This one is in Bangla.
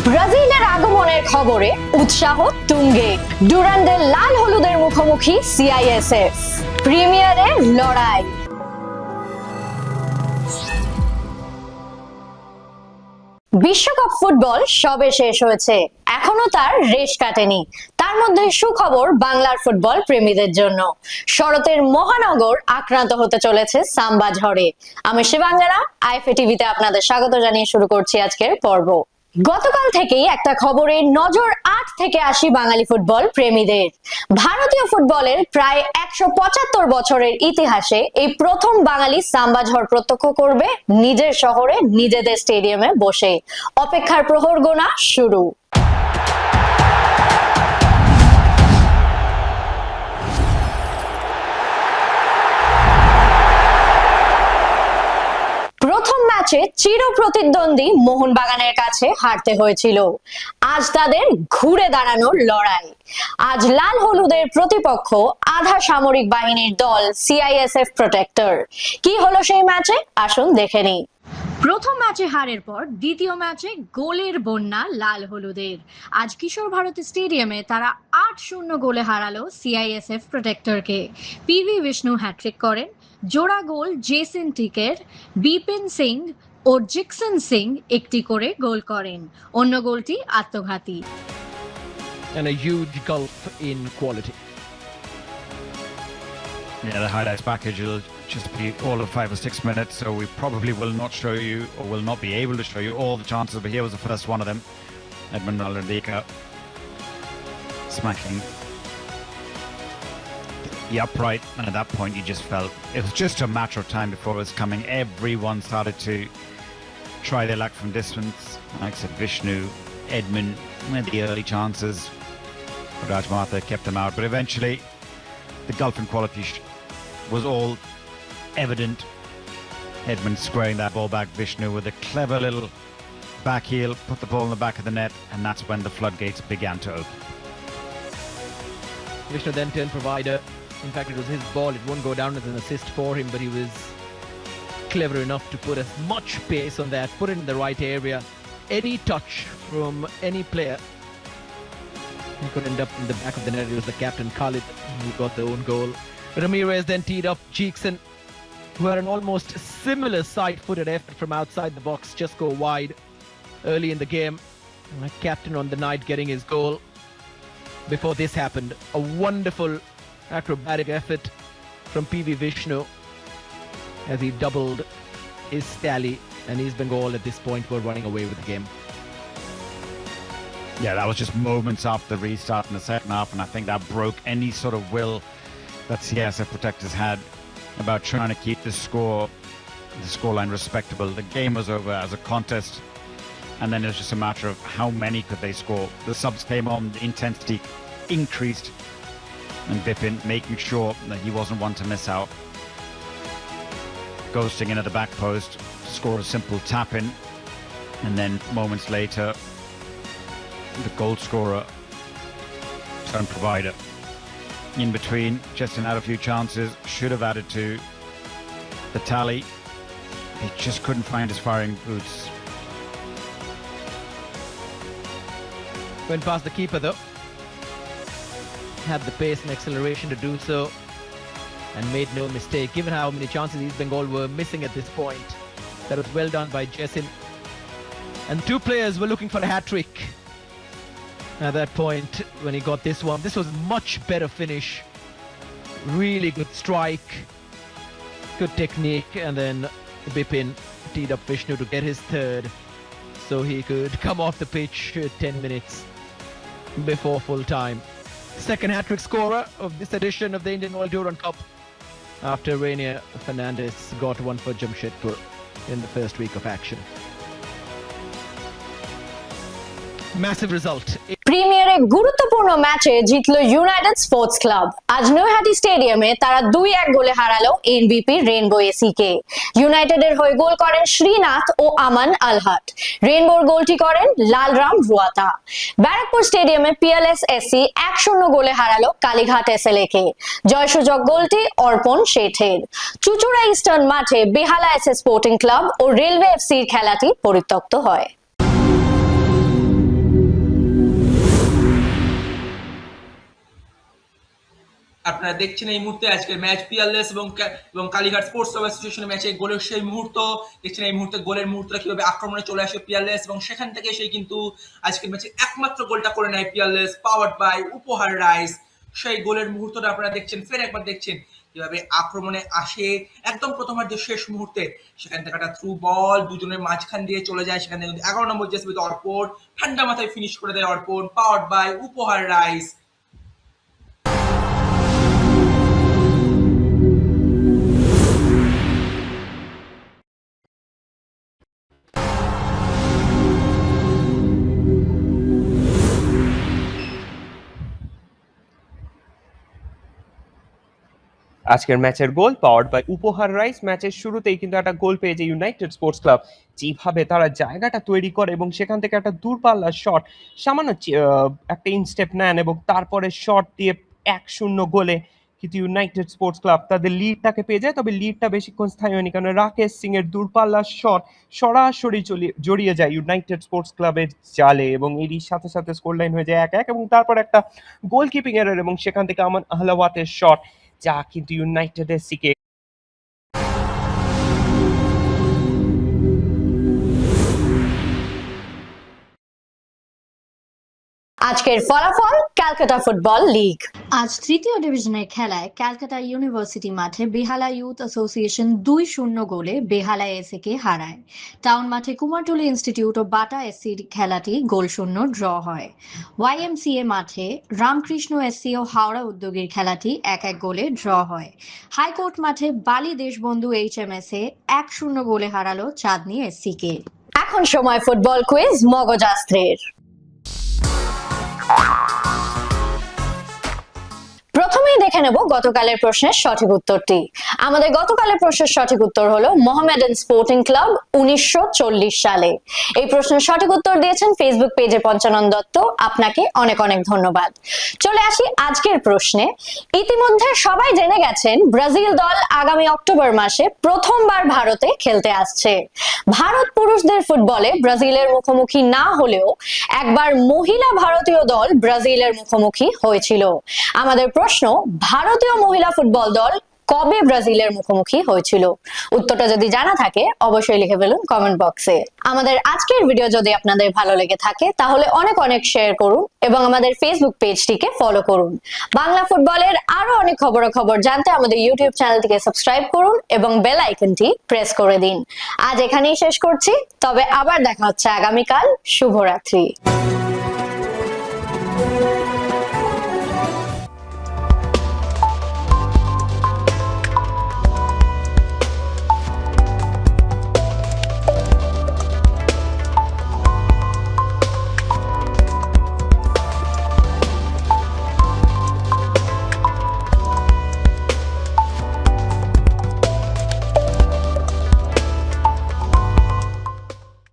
ব্রাজিলের আগমনের খবরে উৎসাহ তুঙ্গে। ডুরান্ডের লাল হলুদের মুখোমুখি সিআইএসএফ। প্রিমিয়ারে লড়াই। বিশ্বকাপ ফুটবল সবে শেষ হয়েছে, এখনো তার রেশ কাটেনি। তার মধ্যে সুখবর বাংলার ফুটবল প্রেমীদের জন্য। শরতের মহানগর আক্রান্ত হতে চলেছে সাম্বা ঝড়ে। আমি শিবাঙ্গনা, আইএফএ টিভিতে আপনাদের স্বাগত জানিয়ে শুরু করছি আজকের পর্ব। গতকাল থেকেই একটা খবরে নজর ৮ থেকে ৮০ বাঙালি ফুটবল প্রেমীদের। ভারতীয় ফুটবলের প্রায় ১৭৫ বছরের ইতিহাসে এই প্রথম বাঙালি সাম্বা ঝড় প্রত্যক্ষ করবে নিজের শহরে নিজেদের স্টেডিয়ামে বসে। অপেক্ষার প্রহর গোনা শুরু। প্রথম ম্যাচে চির প্রতিদ্বন্দ্বী মোহনবাগানের কাছে হারতে হয়েছিল। আজ তাদের ঘুরে দাঁড়ানোর লড়াই। আজ লাল হলুদের প্রতিপক্ষ আধা সামরিক বাহিনীর দল সিআইএসএফ প্রোটেক্টর। কি হলো সেই ম্যাচে, আসুন দেখে নিই। প্রথম ম্যাচে হারের পর দ্বিতীয় ম্যাচে গোলের বন্যা লাল হলুদের। আজ কিশোর ভারতী স্টেডিয়ামে তারা ৮-০ গোলে হারালো সিআইএসএফ প্রোটেক্টরকে। পিভি বিষ্ণু হ্যাট্রিক করেন। জোড়া গোল জেসিন টিকের, বিপিন সিং ও জিকসন সিং একটি করে গোল করেন। অন্য গোলটি আত্মঘাতী। And a huge gulf in quality. Yeah, the highlights package will just be all of 5 or 6 minutes, so we probably will not show you, or will not be able to show you all the chances, but here was the first one of them. Edmund Alandika smacking the upright, and at that point you just felt it was just a matter of time before it was coming. Everyone started to try their luck from distance. Like I said, Vishnu, Edmund had the early chances, but Raj Martha kept them out, but eventually the gulf in quality was all evident. Edmund squaring that ball back, Vishnu with a clever little back heel, put the ball in the back of the net, and that's when the floodgates began to open. Vishnu then turned provider. In fact, it was his ball. It won't go down as an assist for him, but he was clever enough to put as much pace on that, put it in the right area. Any touch from any player, he could end up in the back of the net. It was the captain, Khalid, who got the own goal. Ramirez then teed up Jeekson, who had an almost similar side-footed effort from outside the box, just go wide early in the game. And captain on the night getting his goal. Before this happened, a wonderful acrobatic effort from PV Vishnu as he doubled his tally, and East Bengal at this point were running away with the game. Yeah, that was just moments after the restart in the second half, and I think that broke any sort of will that CSF protectors had about trying to keep the scoreline respectable. The game was over as a contest, and then it was just a matter of how many could they score. The subs came on, the intensity increased, and Bipin making sure that he wasn't one to miss out. Ghosting in at the back post, scored a simple tap in, and then moments later, the goal scorer turned provider. In between, Justin had a few chances, should have added to the tally. He just couldn't find his firing boots. Went past the keeper though. Had the pace and acceleration to do so, and made no mistake. Given how many chances East Bengal were missing at this point, that was well done by Jessin. And two players were looking for a hat-trick. At that point, when he got this one, this was much better finish. Really good strike, good technique, and then Bipin teed up Vishnu to get his third, so he could come off the pitch 10 minutes before full time. Second hat-trick scorer of this edition of the Indian World Durand Cup, after Rainier Fernandez got one for Jamshedpur in the first week of action. Massive result. প্রিমিয়ারে গুরুত্বপূর্ণ ম্যাচে জিতলো ইউনাইটেড স্পোর্টস ক্লাব। আজ নৈহাটি স্টেডিয়ামে তারা ২-১ গোলে হারালো এনবিপি রেইনবো এসিকে। ইউনাইটেডের হয়ে গোল করেন শ্রীনাথ ও আমান আলহাট। রেইনবোর গোলটি করেন লালরাম রুয়াতা। ব্যারাকপুর স্টেডিয়ামে পিএলএস এসি ১-০ গোলে হারালো কালীঘাট এসএলএ কে। জয়সূচক গোলটি অর্পণ শেঠের। চুচুড়া ইস্টার্ন মাঠে বেহালা এসএ স্পোর্টিং ক্লাব ও রেলওয়ে এফসির খেলাটি পরিত্যক্ত হয়। আপনারা দেখছেন এই মুহূর্তে আজকের ম্যাচ পিয়ারলেস এবং কালীঘাট স্পোর্টস ক্লাব অ্যাসোসিয়েশনের ম্যাচে গোলের সেই মুহূর্ত দেখছেন। এই মুহূর্তে গোলের মুহূর্তটা কিভাবে আক্রমণে চলে আসে পিয়ারলেস এবং সেখান থেকে সেই কিন্তু আজকের ম্যাচে একমাত্র গোলটা করে নেয় পিয়ারলেস, পাওয়ার্ড বাই উপহার রাইস। সেই গোলের মুহূর্তটা আপনারা দেখছেন, ফের একবার দেখছেন কিভাবে আক্রমণে আসে একদম প্রথমার্ধের শেষ মুহূর্তে। সেখান থেকে একটা থ্রু বল দুজনের মাঝখান দিয়ে চলে যায়, সেখান থেকে 11 নম্বর জার্সি অর্পণ ঠান্ডা মাথায় ফিনিশ করে দেয় অর্পণ, পাওয়ার্ড বাই উপহার রাইস। আজকের ম্যাচের গোল পাওয়ার্ড বাই উপহার রাইস। ম্যাচের শুরুতেই কিন্তু একটা গোল পেয়েছে ইউনাইটেড স্পোর্টস ক্লাব। যেভাবে তারা জায়গাটা তৈরি করে এবং সেখান থেকে একটা দূরপাল্লার শট সামান্য একটা ইনস্টেপ নেন এবং তারপরে শট দিয়ে 1-0 গোলে কিন্তু ইউনাইটেড স্পোর্টস ক্লাব তাদের লিডটাকে পেয়ে যায়। তবে লিডটা বেশিক্ষণ স্থায়ী হয়নি, কারণ রাকেশ সিং এর দূরপাল্লার শট সরাসরি জড়িয়ে যায় ইউনাইটেড স্পোর্টস ক্লাবের জালে এবং এরই সাথে সাথে স্কোর লাইন হয়ে যায় 1-1 এবং তারপর একটা গোলকিপিং এরর এবং সেখান থেকে আমান আহলাওয়াতের শট যা কিন্তু ইউনাইটেড এসসিকে আজকের ফলাফল ক্যালকাটা ফুটবল লিগ। আজ তৃতীয় ডিভিশনের খেলায় ক্যালকাটা ইউনিভার্সিটি মাঠে বেহালা ইউথ অ্যাসোসিয়েশন 2-0 গোলে বেহালা এসএ কে হারায়। টাউন মাঠে কুমারটুলি ইনস্টিটিউট ও বাটা এসসির খেলাটি গোলশূন্য ড্র হয়। ওয়াইএমসিএ মাঠে রামকৃষ্ণ এসসি ও হাওড়া উদ্যোগীর খেলাটি 1-1 গোলে ড্র হয়। হাইকোর্ট মাঠে বালি দেশবন্ধু এইচএমএসএ 1-0 গোলে হারালো চাঁদনী এসসি কে। এখন সময় ফুটবল কুইজ মগজাস্ত্রের। প্রথমেই দেখে নেব গতকালের প্রশ্নের সঠিক উত্তরটি। আমাদের গতকালের প্রশ্নের সঠিক উত্তর হলো মোহামেডান স্পোর্টিং ক্লাব 1940 সালে। এই প্রশ্নের সঠিক উত্তর দিয়েছেন ফেসবুক পেজে পঞ্চানন দত্ত, আপনাকে অনেক অনেক ধন্যবাদ। চলে আসি আজকের প্রশ্নে। ইতিমধ্যে সবাই জেনে গেছেন ব্রাজিল দল আগামী অক্টোবর মাসে প্রথমবার ভারতে খেলতে আসছে। ভারত পুরুষদের ফুটবলে ব্রাজিলের মুখোমুখি না হলেও একবার মহিলা ভারতীয় দল ব্রাজিলের মুখোমুখি হয়েছিল। আমাদের প্রশ্ন, ভারতীয় মহিলা ফুটবল দল কবে ব্রাজিলের মুখোমুখি হয়েছিল? উত্তরটা যদি জানা থাকে অবশ্যই লিখে ফেলুন কমেন্ট বক্সে। আমাদের আজকের ভিডিও যদি আপনাদের ভালো লেগে থাকে তাহলে অনেক অনেক শেয়ার করুন এবং আমাদের ফেসবুক পেজটিকে ফলো করুন। বাংলা ফুটবলের আরো অনেক খবর জানতে আমাদের ইউটিউব চ্যানেলটিকে সাবস্ক্রাইব করুন এবং বেল আইকনটি প্রেস করে দিন। আজ এখানেই শেষ করছি, তবে আবার দেখা হচ্ছে আগামীকাল। শুভরাত্রি।